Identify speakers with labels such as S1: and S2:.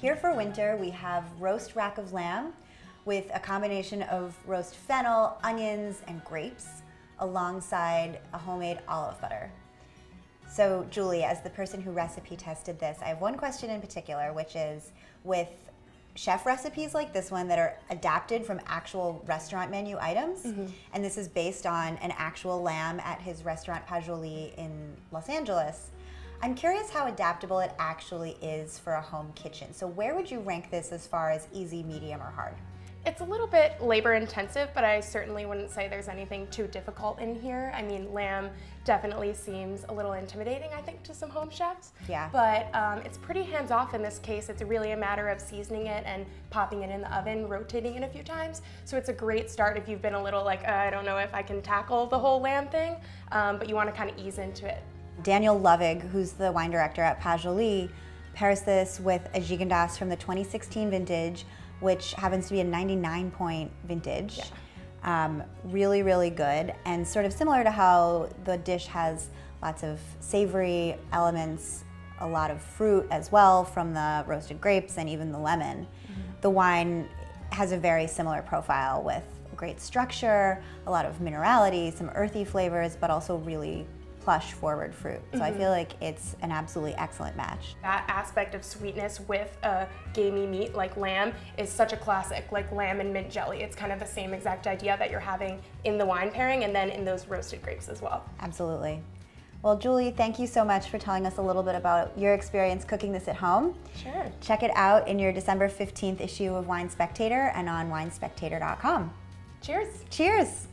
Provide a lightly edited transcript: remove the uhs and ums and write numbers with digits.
S1: Here for winter, we have roast rack of lamb with a combination of roast fennel, onions, and grapes alongside a homemade olive butter. So Julie, as the person who recipe tested this, I have one question in particular, which is with chef recipes like this one that are adapted from actual restaurant menu items, and this is based on an actual lamb at his restaurant Pasjoli in Los Angeles, I'm curious how adaptable it actually is for a home kitchen. So where would you rank this as far as easy, medium, or hard?
S2: It's a little bit labor intensive, but I certainly wouldn't say there's anything too difficult in here. I mean, lamb definitely seems a little intimidating, I think, to some home chefs.
S1: Yeah.
S2: But it's pretty hands-off in this case. It's really a matter of seasoning it and popping it in the oven, rotating it a few times. So it's a great start if you've been a little like, I don't know if I can tackle the whole lamb thing, but you want to kind of ease into it.
S1: Daniel Lovig, who's the wine director at Pasjoli, pairs this with a Gigondas from the 2016 vintage, which happens to be a 99-point vintage. Yeah. Really, really good, and sort of similar to how the dish has lots of savory elements, a lot of fruit as well from the roasted grapes and even the lemon. The wine has a very similar profile with great structure, a lot of minerality, some earthy flavors, but also really plush forward fruit. So I feel like it's an absolutely excellent match.
S2: That aspect of sweetness with a gamey meat like lamb is such a classic, like lamb and mint jelly. It's kind of the same exact idea that you're having in the wine pairing and then in those roasted grapes as well.
S1: Absolutely. Well, Julie, thank you so much for telling us a little bit about your experience cooking this at home.
S2: Sure.
S1: Check it out in your December 15th issue of Wine Spectator and on winespectator.com.
S2: Cheers.
S1: Cheers.